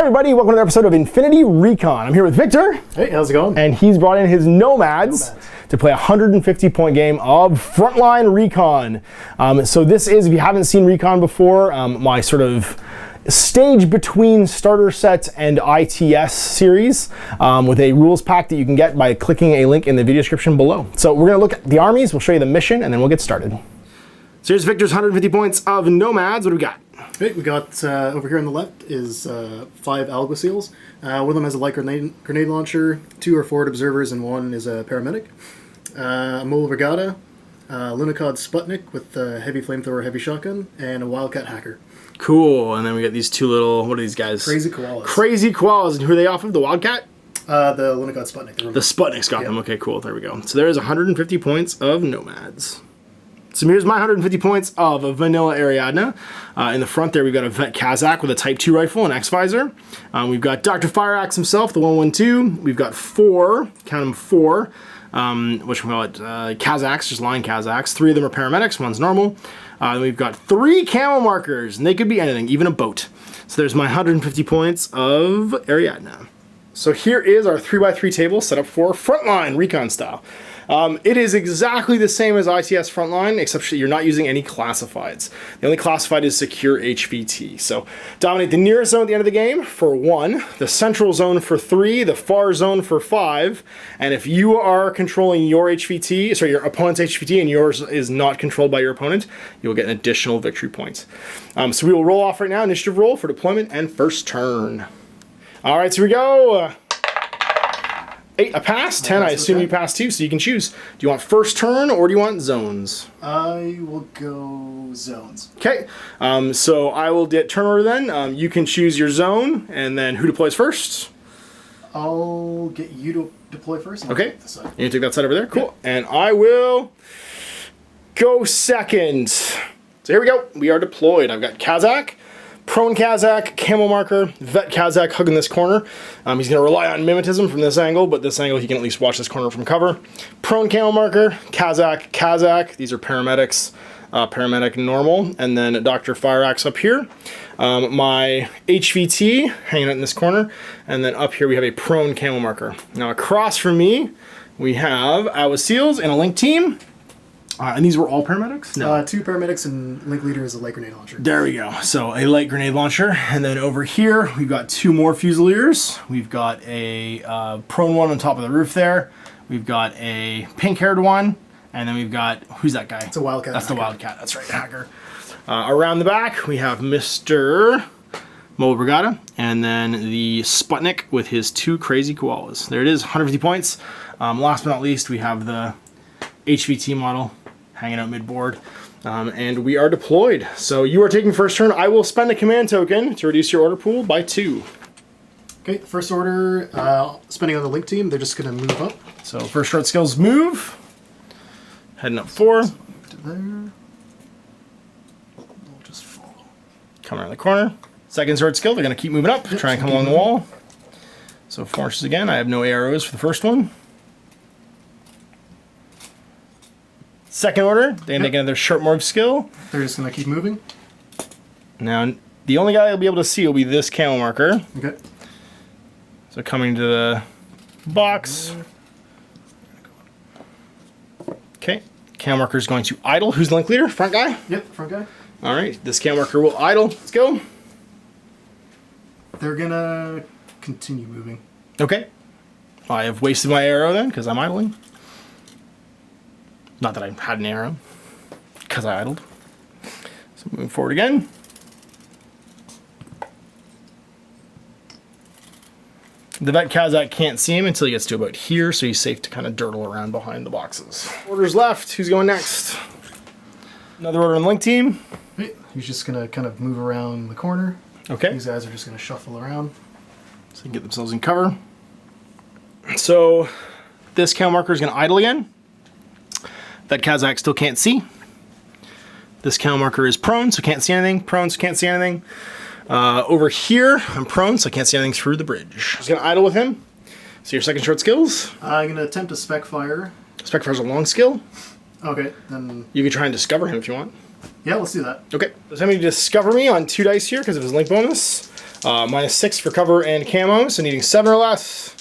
everybody, welcome to another episode of Infinity Recon. I'm here with Victor. Hey, how's it going? And he's brought in his Nomads to play a 150-point game of Frontline Recon. So this is, if you haven't seen Recon before, my sort of stage between starter set and ITS series with a rules pack that you can get by clicking a link in the video description below. So we're going to look at the armies, we'll show you the mission, and then we'll get started. So here's Victor's 150 points of Nomads. What do we got? Okay, we got over here on the left is 5 Alguacils. One of them has a light grenade launcher, 2 are forward observers, and 1 is a paramedic. A Mole Regatta, Lunicod Sputnik with a heavy flamethrower, heavy shotgun, and a Wildcat Hacker. Cool, and then we got these two little, what are these guys? Crazy Koalas. Crazy Koalas, and who are they off of? The Wildcat? The Lunicod Sputnik. The Sputnik's got them, okay, cool, there we go. So there's 150 points of Nomads. So here's my 150 points of a vanilla Ariadna. In the front there, we've got a Vet Kazakh with a Type 2 rifle and X-Visor. We've got Dr. Fireaxe himself, the 112. We've got 4, count them 4, which we call it Kazakhs, just line Kazakhs. 3 of them are paramedics, 1's normal. Then we've got 3 camo markers, and they could be anything, even a boat. So there's my 150 points of Ariadna. So here is our 3x3 table set up for Frontline Recon style. It is exactly the same as ITS Frontline, except you're not using any classifieds. The only classified is secure HVT. So dominate the nearest zone at the end of the game for 1, the central zone for 3, the far zone for 5, and if you are controlling your HVT, sorry, your opponent's HVT, and yours is not controlled by your opponent, you will get an additional victory points. So we will roll off right now, initiative roll for deployment and first turn. All right, so here we go. 8, a pass. 10, I assume you passed too, so you can choose. Do you want first turn or do you want zones? I will go zones. Okay, so I will get turn order then. You can choose your zone, and then who deploys first? I'll get you to deploy first. Okay, you take that side over there. Cool. Yep. And I will go second. So here we go. We are deployed. I've got Kazakh. Prone Kazakh, camo marker, Vet Kazakh hugging this corner. He's going to rely on mimetism from this angle, but this angle he can at least watch this corner from cover. Prone camo marker, Kazakh. These are paramedics, paramedic normal, and then Dr. Fireaxe up here. My HVT hanging out in this corner, and then up here we have a prone camo marker. Now across from me we have Alguacils and a link team. And these were all paramedics? No. 2 paramedics and link leader is a light grenade launcher. There we go. So a light grenade launcher. And then over here, we've got 2 more Fusiliers. We've got a prone one on top of the roof there. We've got a pink-haired one. And then we've got, who's that guy? It's a Wildcat. That's the Wildcat. That's right, Hacker. Around the back, we have Mr. Mole Regatta. And then the Sputnik with his 2 crazy koalas. There it is, 150 points. Last but not least, we have the HVT model hanging out mid-board, and we are deployed. So you are taking first turn. I will spend a command token to reduce your order pool by 2. Okay, first order, spending on the link team, they're just going to move up. So first short skills move, heading up 4. To there. We'll just follow. Come around the corner. Second sword skill, they're going to keep moving up, try and come along the wall. So 4 inches again. I have no arrows for the first one. Second order, they get another short morph skill. They're just going to keep moving. Now, the only guy you'll be able to see will be this camo marker. Okay. So coming to the box. Okay, camo marker is going to idle. Who's the link leader? Front guy? Yep, front guy. All right, this camo marker will idle. Let's go. They're going to continue moving. Okay. I have wasted my arrow then because I'm idling. Not that I had an arrow, because I idled. So moving forward again. The Vet Kazakh can't see him until he gets to about here, so he's safe to kind of dirtle around behind the boxes. Orders left. Who's going next? Another order on the link team. He's just going to kind of move around the corner. Okay. These guys are just going to shuffle around. So they can get themselves in cover. So this camo marker is going to idle again. That Kazakh still can't see. This camo marker is prone, so can't see anything. Prone, so can't see anything. Over here, I'm prone, so I can't see anything through the bridge. Just gonna idle with him. So your second short skills. I'm gonna attempt a spec fire. Spec fire's a long skill. Okay, then. You could try and discover him if you want. Yeah, let's do that. Okay. So somebody discover me on 2 dice here because of his link bonus. -6 for cover and camo, so needing 7 or less.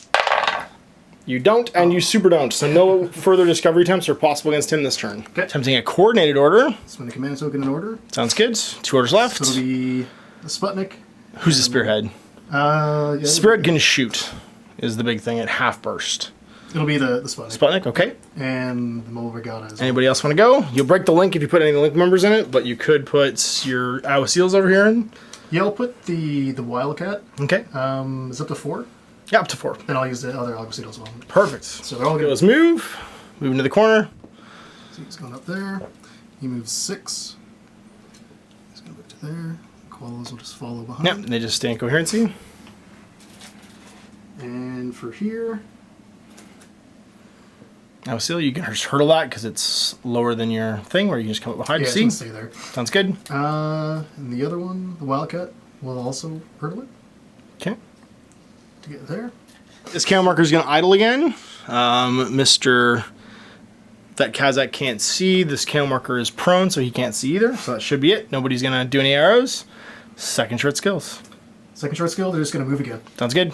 You don't, and you super don't. So no further discovery attempts are possible against him this turn. Okay. Attempting a coordinated order. Spend a command token in order. Sounds good. 2 orders left. So it'll be the Sputnik. Who's the spearhead? Yeah, Spirit can shoot, is the big thing at half burst. It'll be the Sputnik. Sputnik, okay. And the Mobile Regatta as well. Anybody else want to go? You'll break the link if you put any of the link members in it, but you could put your Iowa Seals over here in. Yeah, I'll put the Wildcat. Okay. It's up to 4. Yeah, up to 4. Then I'll use the other Alguacil as well. Perfect. So they're all Okay, good. let's move. Move into the corner. So he's going up there. He moves 6. He's going to move to there. Koalas will just follow behind. Yep, they just stay in coherency. And for here, Now, Seal, you can just hurdle that because it's lower than your thing, or you can just come up behind yeah, to it's see. gonna stay there. Sounds good. And the other one, the Wildcat, will also hurdle it Okay. to get there. This camo marker is going to idle again. Mr. That Kazakh can't see. This camo marker is prone, so he can't see either. So that should be it. Nobody's going to do any arrows. Second short skills. Second short skill, they're just going to move again. Sounds good.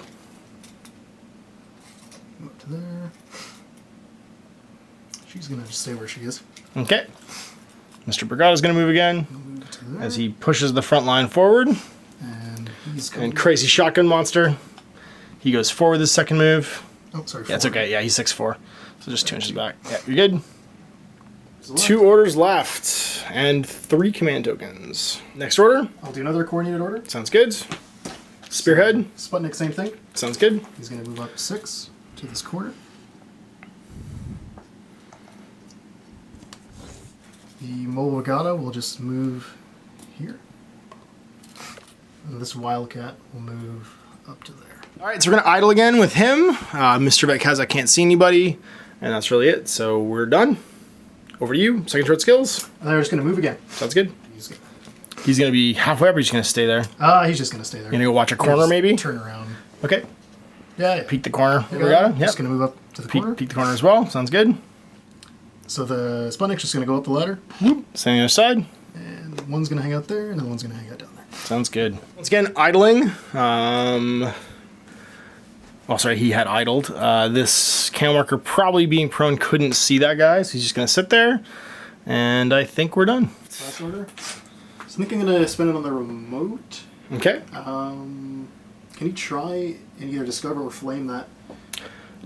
Up to there. She's going to just stay where she is. Okay. Mr. Brigada is going to move again Move to there. as he pushes the front line forward. And he's coming. And Crazy Shotgun Monster. He goes forward this second move. Oh, sorry. Yeah, it's okay. Yeah, he's 6'4". So just 2 inches back. Yeah, you're good. There's a left. 2 orders left and 3 command tokens. Next order. I'll do another coordinated order. Sounds good. Spearhead. Sputnik, same thing. Sounds good. He's going to move up 6 to this corner. The Mobile Regatta will just move here. And this Wildcat will move up to there. All right, so we're going to idle again with him. Mr. Betkaz, can't see anybody. And that's really it. So we're done. Over to you. Second short skills. And they're just going to move again. Sounds good. He's gonna, He's going to be halfway up, or he's going to stay there. he's just going to stay there. You're going to go watch a corner, Just maybe? Turn around. Okay. Yeah. Peek the corner. Yeah, Regatta. Yep. Just going to move up to the corner. Peek the corner as well. Sounds good. So the Sputnik's just going to go up the ladder. Whoop. Stay on the other side. And one's going to hang out there, and the one's going to hang out down there. Sounds good. Once again, idling. Oh, sorry, he had idled. This camo marker, probably being prone, couldn't see that guy, so he's just going to sit there. And I think we're done. Last order. So I think I'm going to spend it on the remote. Okay. Can you try and either discover or flame that?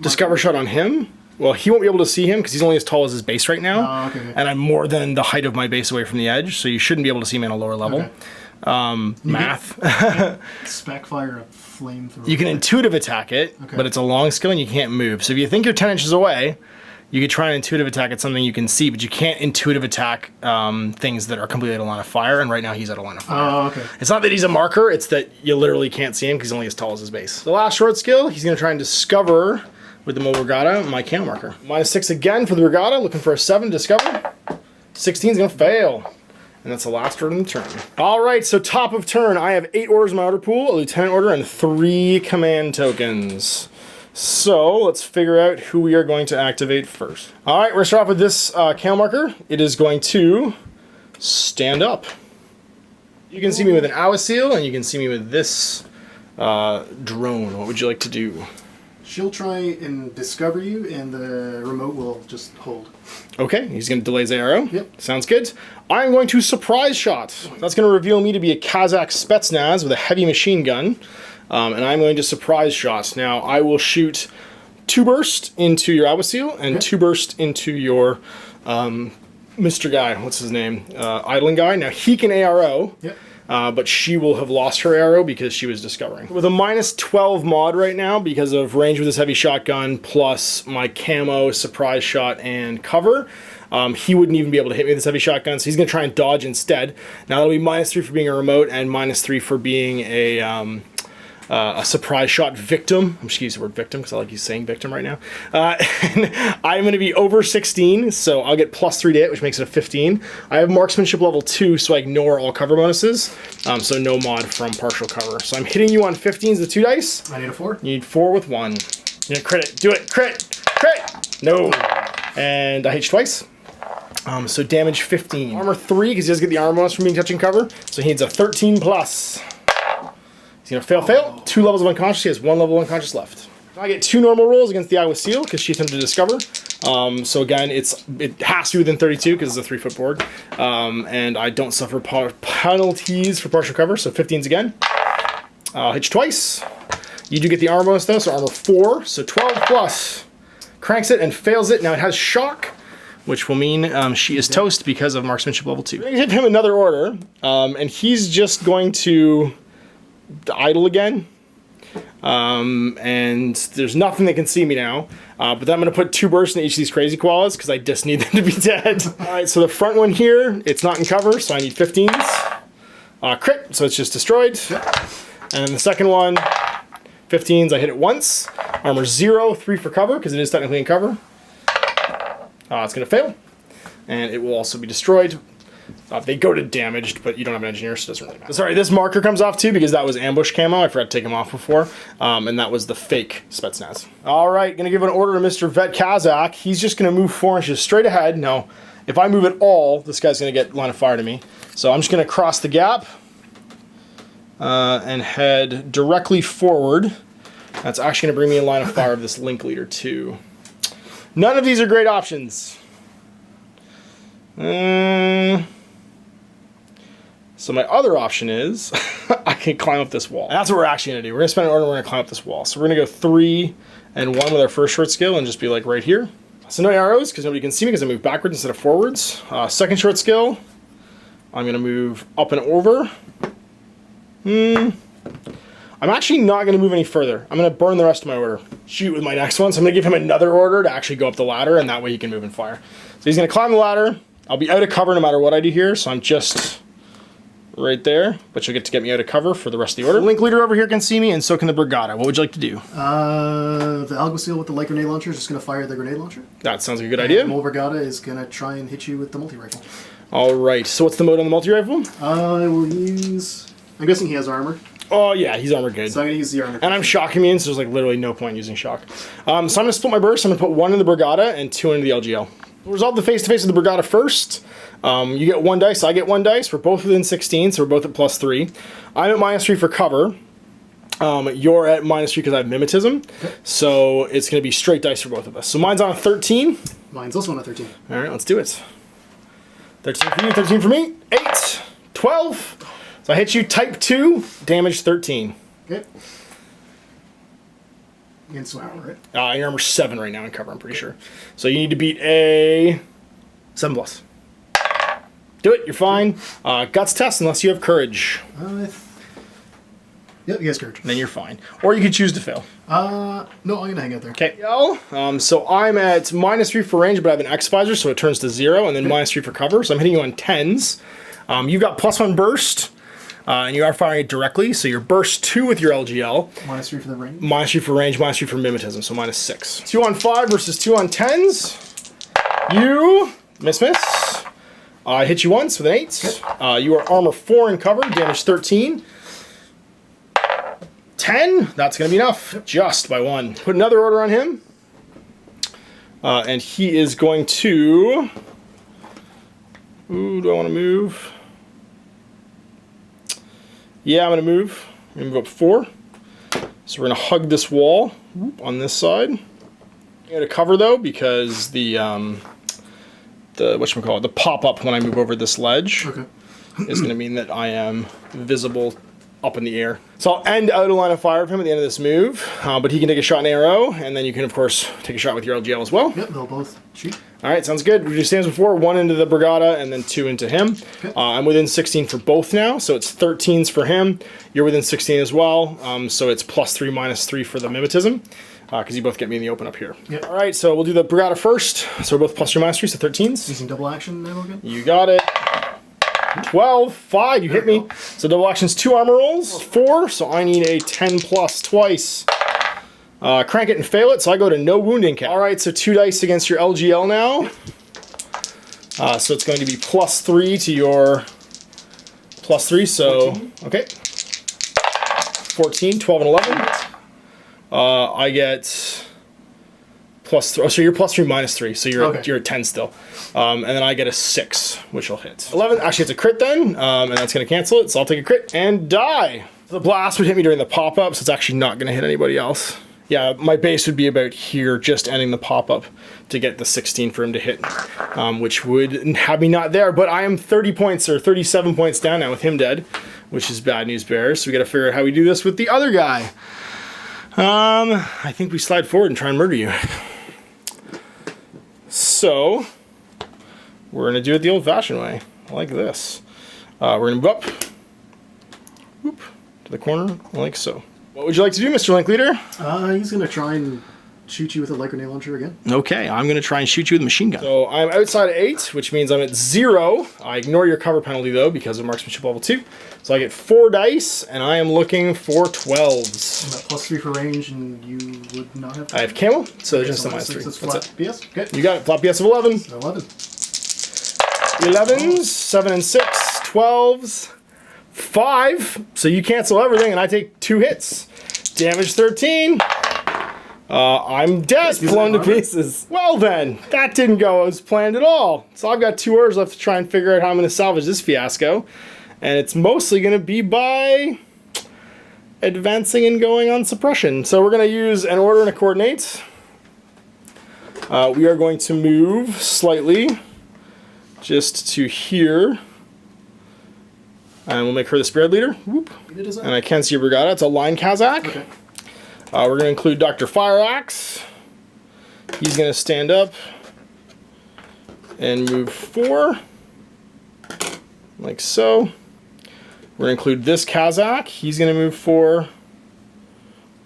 Discover shot on him. Well, he won't be able to see him because he's only as tall as his base right now. Oh, okay. And I'm more than the height of my base away from the edge, so you shouldn't be able to see him at a lower level. Okay. Math. Spec fire a flamethrower. You can intuitive attack it, Okay. but it's a long skill and you can't move. So if you think you're 10 inches away, you could try and intuitive attack at something you can see, but you can't intuitive attack things that are completely at a line of fire, and right now he's at a line of fire. Oh, okay. It's not that he's a marker, it's that you literally can't see him because he's only as tall as his base. The last short skill, he's going to try and discover with the Mobile Regatta my camo marker. -6 again for the Regatta, looking for a 7 to discover. 16 is going to fail. And that's the last order in the turn. All right, so top of turn, I have 8 orders in my order pool, a lieutenant order, and 3 command tokens. So let's figure out who we are going to activate first. All right, we're gonna start off with this camo marker. It is going to stand up. You can see me with an Iowa Seal, and you can see me with this drone. What would you like to do? She'll try and discover you, and the remote will just hold. Okay, he's going to delay his arrow. Yep. Sounds good. I'm going to surprise shot. That's going to reveal me to be a Kazakh Spetsnaz with a heavy machine gun. And I'm going to surprise shot. Now, I will shoot 2 burst into your Iowa Seal and 2 burst into your Mr. Guy. What's his name? Idling Guy. Now, he can ARO. Yep. But she will have lost her arrow because she was discovering. With a -12 mod right now because of range with this heavy shotgun plus my camo, surprise shot, and cover, he wouldn't even be able to hit me with this heavy shotgun, so he's going to try and dodge instead. Now that'll be -3 for being a remote and -3 for being a surprise shot victim. I'm just going to use the word victim because I like you saying victim right now. And I'm going to be over 16, so I'll get +3 to hit, which makes it a 15. I have marksmanship level 2, so I ignore all cover bonuses, so no mod from partial cover. So I'm hitting you on 15s with 2 dice. I need a 4. You need 4 with 1. You're gonna crit it. Do it. Crit. Crit. No. And I hit you twice. So damage 15. Armor 3, because he does get the armor bonus from being touching cover. So he needs a 13 plus. He's going to fail. 2 levels of unconscious. He has 1 level of unconscious left. I get 2 normal rolls against the Iowa Seal because she attempted to discover. So again, it has to be within 32 because it's a 3-foot board. And I don't suffer penalties for partial cover, so 15s again. I'll hit you twice. You do get the armor bonus though, so armor 4, so 12 plus. Cranks it and fails it. Now it has shock, which will mean she is toast because of marksmanship level 2. I'm going to give him another order, and he's just going to idle again. And there's nothing that can see me now. But then I'm going to put 2 bursts in each of these crazy koalas because I just need them to be dead. Alright, so the front one here, it's not in cover, so I need 15s. Crit, so it's just destroyed. And then the second one, 15s, I hit it once. Armor 0, 3 for cover because it is technically in cover. It's going to fail. And it will also be destroyed. They go to damaged, but you don't have an engineer, so it doesn't really matter. Sorry, this marker comes off too because that was ambush camo. I forgot to take him off before. And that was the fake Spetsnaz. All right, gonna give an order to Mr. Vet Kazak. He's just gonna move 4 inches straight ahead. Now, if I move at all, this guy's gonna get line of fire to me. So I'm just gonna cross the gap and head directly forward. That's actually gonna bring me in line of fire of this link leader too. None of these are great options. So my other option is I can climb up this wall. And that's what we're actually gonna do. We're gonna spend an order, we're gonna climb up this wall. So we're gonna go 3 and 1 with our first short skill and just be like right here. So no arrows because nobody can see me because I move backwards instead of forwards. Second short skill, I'm gonna move up and over. I'm actually not gonna move any further. I'm gonna burn the rest of my order. Shoot with my next one. So I'm gonna give him another order to actually go up the ladder and that way he can move and fire. So he's gonna climb the ladder. I'll be out of cover no matter what I do here. So I'm just right there, but you'll get to get me out of cover for the rest of the order. Link leader over here can see me, and so can the Brigada. What would you like to do? The Alguacil with the light grenade launcher is just going to fire the grenade launcher. That sounds like a good idea. The Mole Brigada is going to try and hit you with the multi-rifle. All right, so what's the mode on the multi-rifle? I will use... I'm guessing he has armor. Oh, yeah, he's armor good. So I'm going to use the armor. And I'm shock immune, so there's like literally no point using shock. So I'm going to split my burst. I'm going to put 1 in the Brigada and 2 into the LGL. We'll resolve the face-to-face of the Brigada first. You get 1 dice, I get 1 dice. We're both within 16, so we're both at +3. I'm at -3 for cover. You're at -3 because I have mimetism. Okay. So it's going to be straight dice for both of us. So mine's on a 13. Mine's also on a 13. All right, let's do it. 13 for you, 13 for me. 8, 12. So I hit you type 2, damage 13. Okay. Against armor, right? Your armor's 7 right now in cover, I'm pretty sure. So you need to beat a 7+. Do it, you're fine. Guts test unless you have courage. Yep, he has courage. Then you're fine. Or you could choose to fail. No, I'm gonna hang out there. Okay. So I'm at -3 for range, but I have an X visor, so it turns to 0, and then -3 for cover. So I'm hitting you on 10s. You've got +1 burst, and you are firing it directly. So you're burst 2 with your LGL. -3 for the range. -3 for range, -3 for mimetism, so -6. 2 on 5 versus 2 on 10s. You miss. I hit you once with an 8. You are armor 4 and cover, damage 13. 10, that's going to be enough, just by 1. Put another order on him. And he is going to... Ooh, do I want to move? Yeah, I'm going to move. I'm going to move up 4. So we're going to hug this wall on this side. I'm going to cover, though, because the whatchamacallit, the pop-up when I move over this ledge is going to mean that I am visible up in the air. So I'll end out of line of fire of him at the end of this move, but he can take a shot and arrow, and then you can, of course, take a shot with your LGL as well. Yep, they'll both shoot. All right, sounds good. We do stands before, 1 into the Brigada, and then 2 into him. Okay. I'm within 16 for both now, so it's 13s for him. You're within 16 as well, so it's +3, -3 for the mimetism. Because you both get me in the open up here. Yep. All right, so we'll do the Brigada first. So we're both +3, -3, so 13s. Using double action ammo again? You got it. 12, 5, you hit me. So double action's 2 armor rolls, 4, so I need a 10+ twice. Crank it and fail it, so I go to no wounding cap. All right, so 2 dice against your LGL now. So it's going to be +3 to your +3, so, 14. Okay. 14, 12, and 11. I get +3, so you're +3, -3, so you're at 10 still. And then I get a 6, which will hit. 11, actually it's a crit then, and that's going to cancel it, so I'll take a crit and die. The blast would hit me during the pop-up, so it's actually not going to hit anybody else. Yeah, my base would be about here, just ending the pop-up to get the 16 for him to hit, which would have me not there. But I am 30 points or 37 points down now with him dead, which is bad news bears. So we got to figure out how we do this with the other guy. I think we slide forward and try and murder you. So we're going to do it the old-fashioned way, like this. We're going to move up, whoop, to the corner, like so. What would you like to do, Mr. Link Leader? He's going to try and shoot you with a light grenade launcher again. Okay, I'm going to try and shoot you with a machine gun. So I'm outside of 8, which means I'm at 0. I ignore your cover penalty, though, because of marksmanship level 2. So I get 4 dice, and I am looking for 12s. About +3 for range, and you would not have... I have camo, so there's just a -3. That's flat BS. Okay. You got it. Flat BS of 11. So 11. 11s, 7 and 6, 12s, 5. So you cancel everything, and I take 2 hits. Damage 13. I'm dead, blown to pieces. Well then, that didn't go as planned at all. So I've got 2 orders left to try and figure out how I'm going to salvage this fiasco. And it's mostly going to be by advancing and going on suppression. So we're going to use an order and a coordinate. We are going to move slightly just to here. And we'll make her the Spirit Leader. Whoop. And I can see your Brigada. It's a line Kazakh. Okay. We're going to include Dr. Fireaxe. He's going to stand up and move 4. Like so. We're going to include this Kazakh. He's going to move 4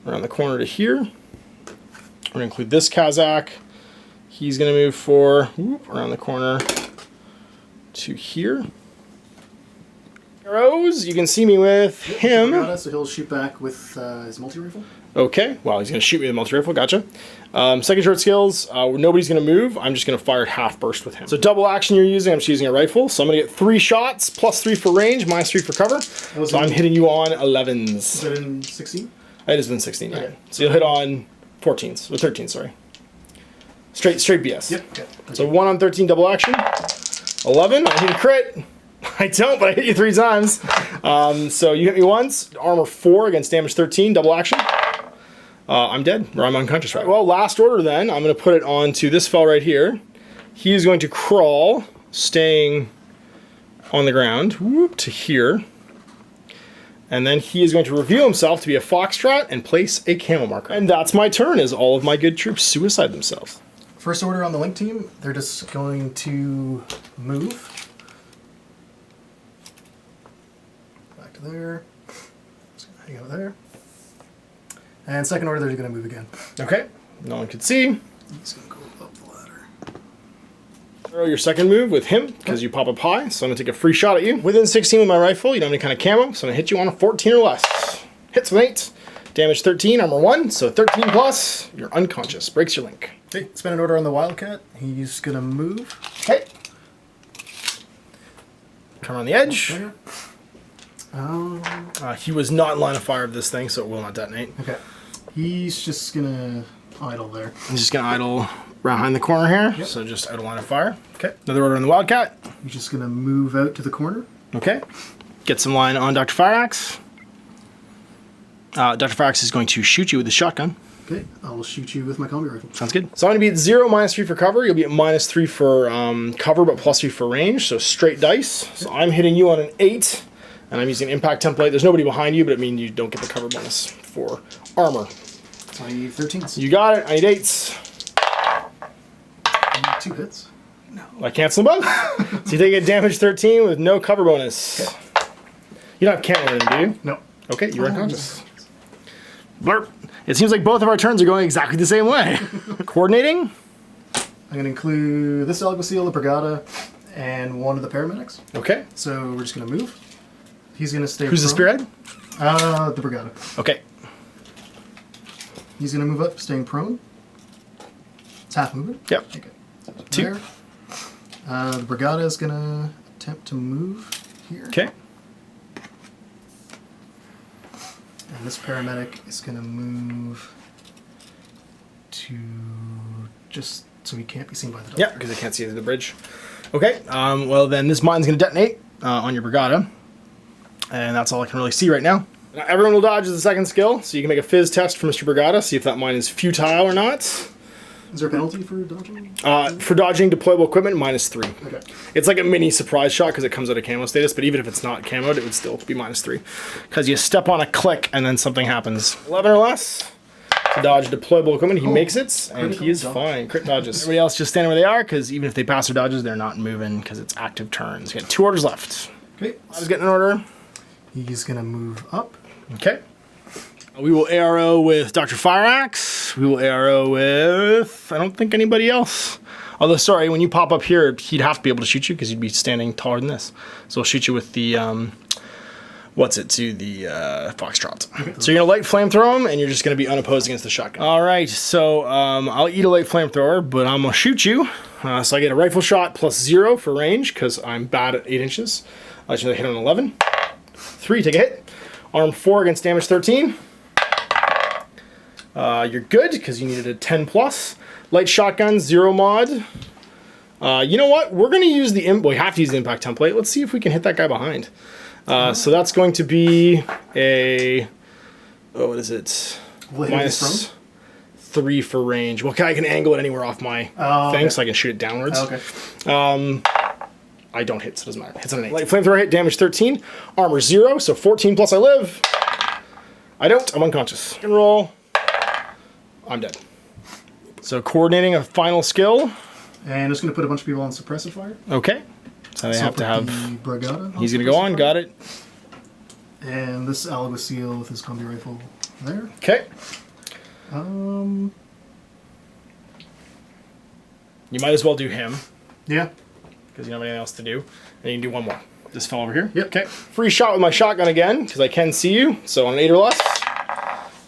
around the corner to here. We're going to include this Kazakh. He's going to move 4 whoop, around the corner to here. Arrows, you can see me with him. So he'll shoot back with his multi-rifle. Okay, well, he's going to shoot me with a multi-rifle, gotcha. Second short skills, nobody's going to move. I'm just going to fire at half burst with him. So double action you're using, I'm just using a rifle. So I'm going to get 3 shots, +3 for range, -3 for cover. So I'm hitting you on 11s. Is that in 16? It has been 16, yeah. Okay. So you'll hit on 14s, or 13, sorry. Straight BS. Yep. Okay. So 1 on 13 double action. 11, I hit a crit. I don't, but I hit you 3 times. So you hit me once, armor 4 against damage 13, double action. I'm dead, or I'm unconscious, right? Well, last order then, I'm going to put it onto this fella right here. He is going to crawl, staying on the ground, whoop, to here. And then he is going to reveal himself to be a foxtrot and place a camo marker. And that's my turn, as all of my good troops suicide themselves. First order on the Link team, they're just going to move. Back to there. Just gonna hang out there. And second order, they're going to move again. Okay, no one can see. He's going to go up the ladder. Throw your second move with him, because you pop up high, so I'm going to take a free shot at you. Within 16 with my rifle, you don't have any kind of camo, so I'm going to hit you on a 14 or less. Hits with 8. Damage 13, armor 1, so 13 plus, you're unconscious. Breaks your link. Okay, spend an order on the Wildcat. He's going to move. Okay. Come around the edge. There. He was not in line of fire of this thing, so it will not detonate. Okay. He's just going to idle there. I'm just going to idle behind the corner here, Yep. so just out of line of fire. Okay. Another order on the Wildcat. He's just going to move out to the corner. Okay. Get some line on Dr. Fireaxe. Dr. Fireaxe is going to shoot you with his shotgun. Okay, I'll shoot you with my combi rifle. Sounds good. So I'm going to be at 0, -3 for cover. You'll be at -3 for cover, but +3 for range, so straight dice. So I'm hitting you on an 8, and I'm using an impact template. There's nobody behind you, but it means you don't get the cover bonus for armor. I need 13s. You got it. I need 8s. I need 2 hits. No. I cancel them both. So you take a damage 13 with no cover bonus. Okay. You don't have camo in, do you? No. Okay, you're unconscious. Blurp. It seems like both of our turns are going exactly the same way. Coordinating. I'm going to include this Alguacil, the Brigada, and one of the paramedics. Okay. So we're just going to move. He's going to stay Who's the prone. spearhead? The Brigada. Okay. He's going to move up, staying prone. It's half movement. Yep. Okay. So 2. there. The Brigada is going to attempt to move here. Okay. And this paramedic is going to move to just so he can't be seen by the doctor. Yeah, because I can't see the bridge. Okay, well then this mine's going to detonate on your Brigada. And that's all I can really see right now. Now, everyone will dodge as a second skill, so you can make a fizz test for Mr. Brigada, see if that mine is futile or not. Is there a penalty for dodging? For dodging deployable equipment, -3. Okay. It's like a mini surprise shot because it comes out of camo status, but even if it's not camoed, it would still be -3. Because you step on a click and then something happens. 11 or less to dodge deployable equipment. He makes it, and he is fine. Crit dodges. Everybody else just standing where they are, because even if they pass their dodges, they're not moving because it's active turns. You got 2 orders left. Okay. I was getting an order. He's going to move up. Okay. We will ARO with Dr. Fireaxe. We will ARO with, I don't think anybody else. Although, sorry, when you pop up here, he'd have to be able to shoot you because he'd be standing taller than this. So he'll shoot you with the, the Foxtrot. Okay. So you're going to light flamethrower him, and you're just going to be unopposed against the shotgun. All right, so I'll eat a light flamethrower, but I'm going to shoot you. So I get a rifle shot +0 for range because I'm bad at 8 inches. I should hit on 11. 3, take a hit. Arm 4 against damage 13. You're good because you needed a 10+. Light shotgun, 0 mod. You know what? We're going to use the we have to use the impact template. Let's see if we can hit that guy behind. So that's going to be a what is it? -3 for range. Well, I can angle it anywhere off my thing, so I can shoot it downwards. Okay. I don't hit, so it doesn't matter. Hits on an 8. Light flamethrower hit, damage 13. Armor 0, so 14+ I live. I don't. I'm unconscious. Second roll. I'm dead. So coordinating a final skill. And just going to put a bunch of people on suppressive fire. Okay. So they have to have... Brigada. He's going to go on. Fire. Got it. And this Alguacil with his combi rifle there. Okay. Um... You might as well do him. Yeah. Because you don't have anything else to do. And you can do one more. This fell over here. Yep. Okay. Free shot with my shotgun again, because I can see you. So on an 8 or less,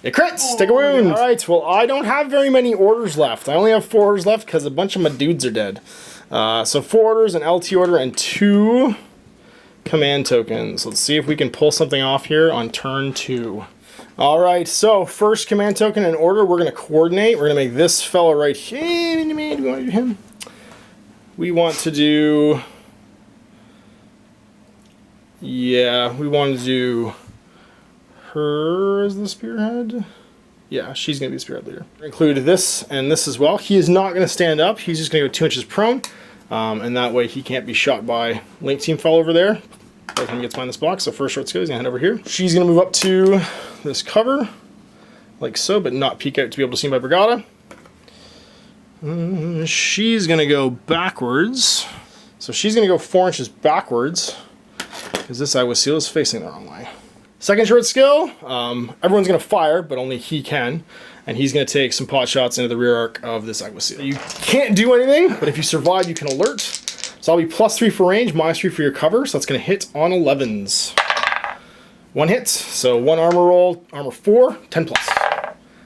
it crits. Take a wound. All right. Well, I don't have very many orders left. I only have 4 orders left because a bunch of my dudes are dead. So 4 orders, an LT order, and 2 command tokens. Let's see if we can pull something off here on turn 2. All right. So first command token and order, we're going to coordinate. We're going to make this fella right here. Do we want to do him? We want to do... Yeah, we want to do her as the spearhead. Yeah, she's going to be the spearhead leader. Include this and this as well. He is not going to stand up. He's just going to go 2 inches prone. And that way he can't be shot by Link Team fell over there by the time he gets behind this box. So first short skill, he's going to head over here. She's going to move up to this cover, like so, but not peek out to be able to see my Brigada. She's going to go backwards. So she's going to go 4 inches backwards because this Alguacil is facing the wrong way. Second short skill, everyone's going to fire, but only he can. And he's going to take some pot shots into the rear arc of this Alguacil. You can't do anything, but if you survive, you can alert. So I'll be +3 for range, -3 for your cover. So that's going to hit on 11s. 1 hit, so 1 armor roll, armor 4, 10+.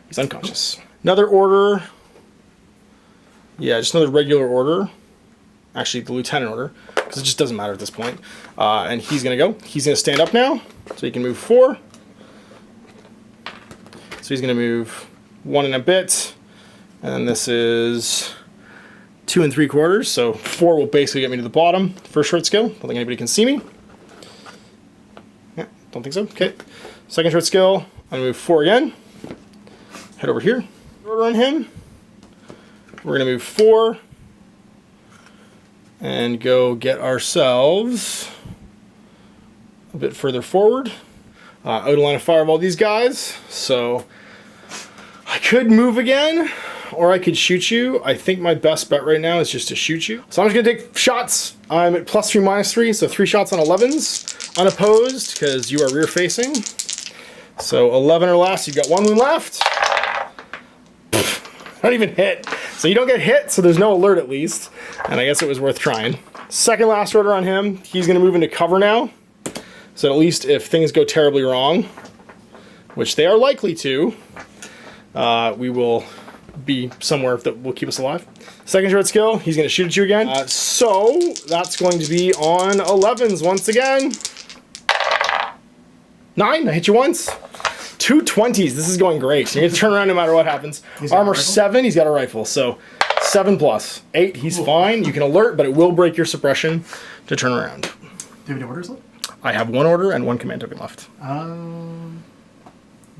He's unconscious. Another order. Yeah, just another regular order. Actually, the lieutenant order, because it just doesn't matter at this point. And he's going to go. He's going to stand up now, so he can move 4. So he's going to move 1 and a bit. And then this is 2 3/4. So 4 will basically get me to the bottom. First short skill. Don't think anybody can see me. Yeah, don't think so. Okay. Second short skill. I'm going to move 4 again. Head over here. Order on him. We're going to move 4 and go get ourselves a bit further forward. Out of line of fire of all these guys. So I could move again, or I could shoot you. I think my best bet right now is just to shoot you. So I'm just going to take shots. I'm at +3, -3, so 3 shots on 11s. Unopposed, because you are rear facing. So 11 or less, you've got 1 wound left. Not even hit. So you don't get hit, so there's no alert at least. And I guess it was worth trying. Second last order on him. He's going to move into cover now. So at least if things go terribly wrong, which they are likely to, we will be somewhere that will keep us alive. Second short skill, he's going to shoot at you again. So that's going to be on 11s once again. 9, I hit you once. 2 20s, this is going great. You're going to turn around no matter what happens. Armor 7, he's got a rifle, so 7+. 8, he's fine. You can alert, but it will break your suppression to turn around. Do you have any orders left? I have 1 order and 1 command token left.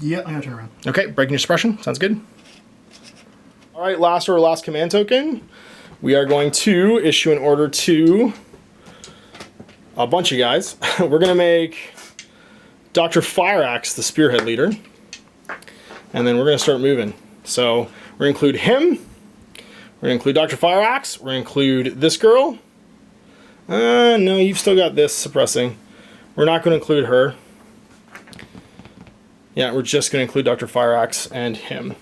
Yeah, I'm gonna turn around. Okay, breaking your suppression. Sounds good. All right, last order, last command token. We are going to issue an order to a bunch of guys. We're gonna make Dr. Fireaxe the spearhead leader. And then we're gonna start moving. So we're gonna include him. We're gonna include Dr. Fireaxe. We're gonna include this girl. No, you've still got this suppressing. We're not gonna include her. Yeah, we're just gonna include Dr. Fireaxe and him.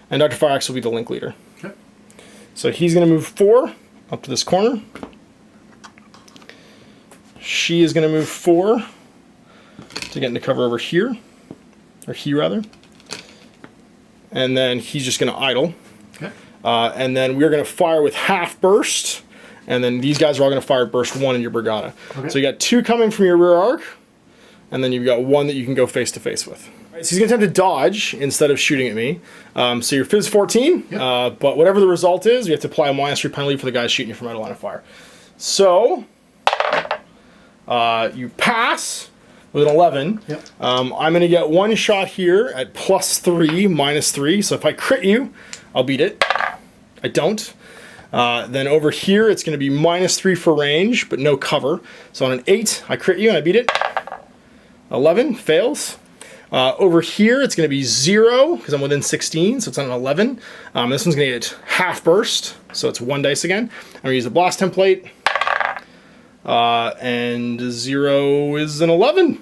And Dr. Fireaxe will be the link leader. Okay. So he's gonna move 4 up to this corner. She is gonna move 4 to get into cover over here. Or he rather. And then he's just gonna idle. Okay. And then we're gonna fire with half burst. And then these guys are all gonna fire burst 1 in your Brigada. Okay. So you got 2 coming from your rear arc. And then you've got 1 that you can go face to face with. All right, so he's gonna attempt to dodge instead of shooting at me. So you're Fizz 14, yep. But whatever the result is, you have to apply a -3 penalty for the guys shooting you from out of line of fire. So you pass with an 11. Yep. I'm gonna get 1 shot here at +3, -3. So if I crit you, I'll beat it. I don't. Then over here, it's gonna be -3 for range, but no cover. So on an 8, I crit you and I beat it. 11 fails. Over here, it's going to be 0 because I'm within 16, so it's on an 11. This one's going to get half burst, so it's 1 dice again. I'm going to use a blast template, and 0 is an 11.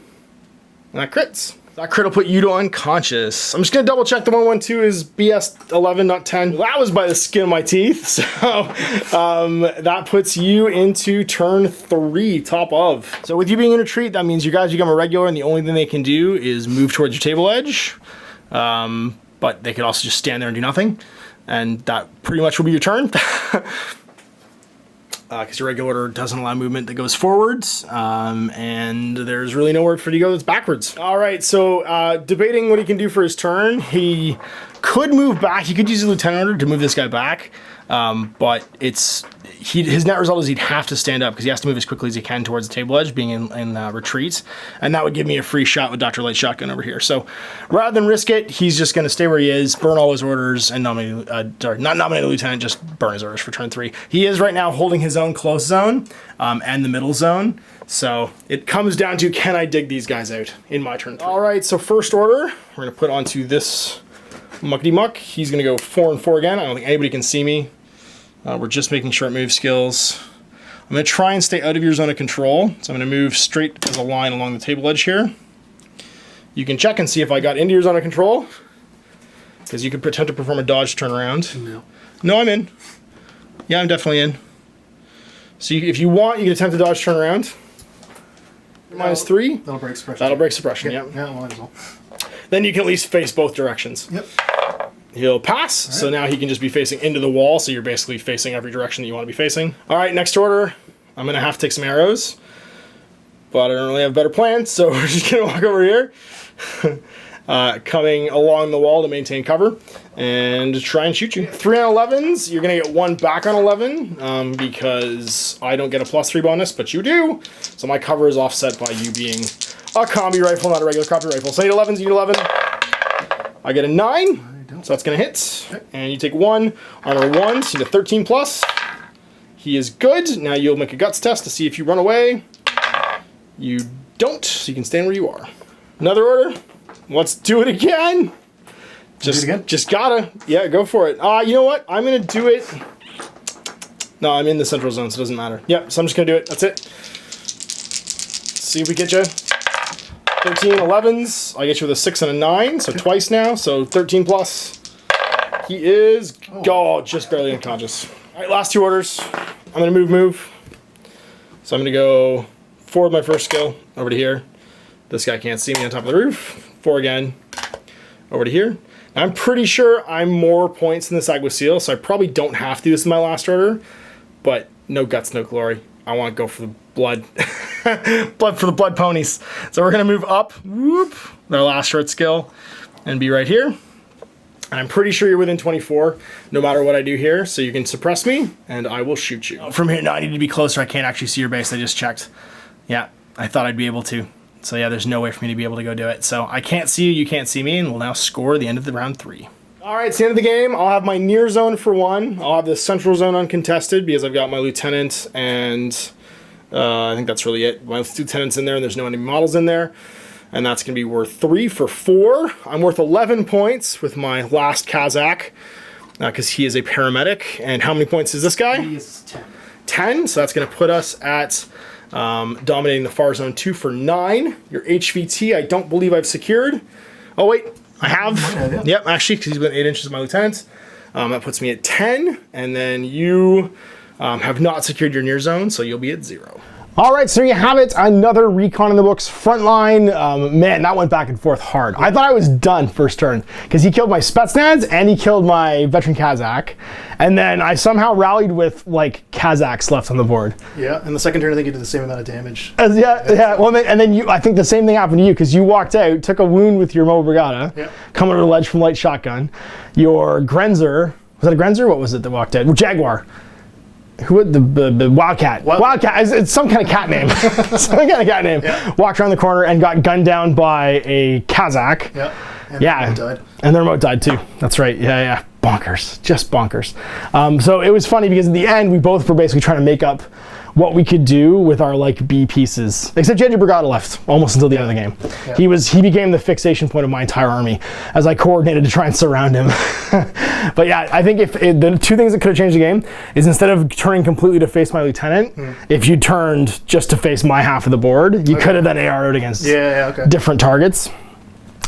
And that crits. That crit will put you to unconscious. I'm just going to double check the 112 is BS 11, not 10. Well, that was by the skin of my teeth. So that puts you into turn 3, top of. So with you being in retreat, that means you guys become a regular and the only thing they can do is move towards your table edge. But they could also just stand there and do nothing. And that pretty much will be your turn. Because your regular order doesn't allow movement that goes forwards, and there's really nowhere for you to go that's backwards. All right, so debating what he can do for his turn, he could move back. He could use a lieutenant order to move this guy back, but his net result is he'd have to stand up because he has to move as quickly as he can towards the table edge, being in retreat, and that would give me a free shot with Dr. Light Shotgun over here. So rather than risk it, he's just going to stay where he is, burn all his orders, and not nominate a lieutenant, just burn his orders for turn 3. He is right now holding his own close zone and the middle zone, so it comes down to, can I dig these guys out in my turn 3? All right, so first order, we're going to put onto this muckety muck. He's going to go 4 and 4 again. I don't think anybody can see me. We're just making short move skills. I'm going to try and stay out of your zone of control. So I'm going to move straight as a line along the table edge here. You can check and see if I got into your zone of control, because you could attempt to perform a dodge turnaround. No. No, I'm in. Yeah, I'm definitely in. So if you want, you can attempt to dodge turnaround. -3. That'll break suppression. That'll break suppression, yeah. Yeah, might as well. Then you can at least face both directions. Yep. He'll pass, right. So now he can just be facing into the wall, so you're basically facing every direction that you want to be facing. All right, next order, I'm going to have to take some arrows, but I don't really have a better plan, so we're just going to walk over here, coming along the wall to maintain cover, and try and shoot you. 3 on 11s, you're going to get 1 back on 11, because I don't get a +3 bonus, but you do, so my cover is offset by you being a combi rifle, not a regular copy rifle. So I need 11s, you need 11. I get a 9. So that's going to hit, okay. And you take 1, armor 1, so you need a 13 plus. He is good. Now you'll make a guts test to see if you run away. You don't, so you can stand where you are. Another order. Let's do it again. Just gotta. Yeah, go for it. You know what? I'm going to do it. No, I'm in the central zone, so it doesn't matter. Yep, so I'm just going to do it. That's it. See if we get you. 13, 11s. I get you with a 6 and a 9, so twice now, so 13 plus. He is, just barely unconscious. All right, last 2 orders. I'm going to move. So I'm going to go 4 with my first skill, over to here. This guy can't see me on top of the roof. 4 again, over to here. Now, I'm pretty sure I'm more points than this Alguacil, so I probably don't have to do this in my last order, but no guts, no glory. I want to go for the blood. Blood for the blood ponies. So we're going to move up, whoop, our last short skill, and be right here. And I'm pretty sure you're within 24, no matter what I do here, so you can suppress me, and I will shoot you. From here, no, I need to be closer. I can't actually see your base. I just checked. Yeah, I thought I'd be able to. So yeah, there's no way for me to be able to go do it. So I can't see you can't see me, and we'll now score the end of the round 3. All right, it's the end of the game. I'll have my near zone for 1. I'll have the central zone uncontested because I've got my lieutenant and I think that's really it. My lieutenant's in there and there's no enemy models in there. And that's going to be worth 3 for 4. I'm worth 11 points with my last Kazakh because he is a paramedic. And how many points is this guy? He is 10. 10, so that's going to put us at dominating the far zone 2 for 9. Your HVT, I don't believe I've secured. Oh, wait. I have. Yeah. Yep, actually, because he's been 8 inches of my lieutenant. That puts me at 10, and then you have not secured your near zone, so you'll be at 0. All right, so there you have it. Another recon in the books. Frontline, man, that went back and forth hard. I thought I was done first turn because he killed my Spetsnaz and he killed my veteran Kazakh. And then I somehow rallied with like Kazakhs left on the board. Yeah, and the second turn I think you did the same amount of damage. Yeah. Well, and then you, I think the same thing happened to you because you walked out, took a wound with your Mobile Brigada, coming over the ledge from light shotgun. Your Grenzer, was that a Grenzer? What was it that walked out? Jaguar. Who the Wildcat? Wildcat. It's some kind of cat name. Some kind of cat name. Yeah. Walked around the corner and got gunned down by a Kazakh. Yeah. And the remote died. And the remote died too. That's right. Yeah. Bonkers. Just bonkers. So it was funny because in the end we both were basically trying to make up what we could do with our like B pieces. Except you had your Brigada left almost until the end of the game. Yeah. He became the fixation point of my entire army as I coordinated to try and surround him. But yeah, I think the 2 things that could have changed the game is instead of turning completely to face my lieutenant, if you turned just to face my half of the board, you could have then AR'd against different targets.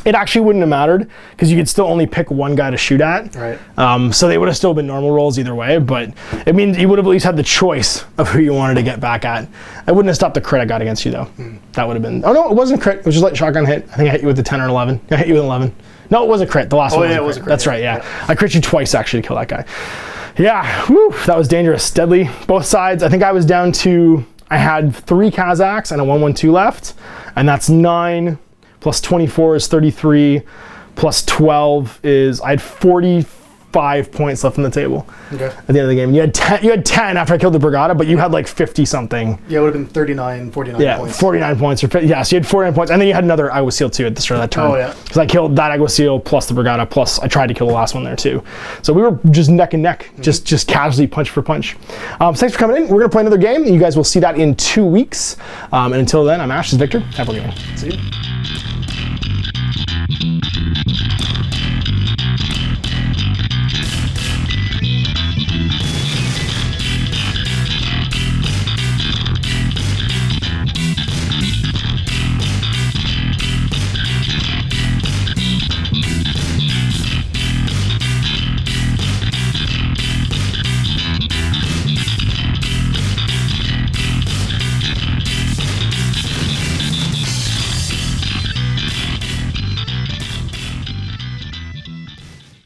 It actually wouldn't have mattered because you could still only pick one guy to shoot at. Right. So they would have still been normal rolls either way, but it means you would have at least had the choice of who you wanted to get back at. I wouldn't have stopped the crit I got against you though. That would have been, oh no, it wasn't a crit. It was just like shotgun hit. I think I hit you with the 10 or an 11. I hit you with an 11. No, it was a crit. The last one was a crit. That's right, yeah. I crit you twice actually to kill that guy. Yeah, whew, that was dangerous. Deadly, both sides. I think I was down to, I had 3 Kazakhs and a 1-1-2 left, and that's 9. Plus 24 is 33, plus 12 is, I had 45 points left on the table at the end of the game. You had 10 after I killed the Brigada, but you had like 50 something. Yeah, it would have been 39, 49 points. Yeah, 49 points. So you had 49 points, and then you had another Alguacil too at the start of that turn. Oh yeah. Because I killed that Alguacil plus the Brigada, plus I tried to kill the last one there too. So we were just neck and neck, just casually punch for punch. Thanks for coming in. We're gonna play another game. You guys will see that in 2 weeks. And until then, I'm Ash, this is Victor. Happy gaming. See you.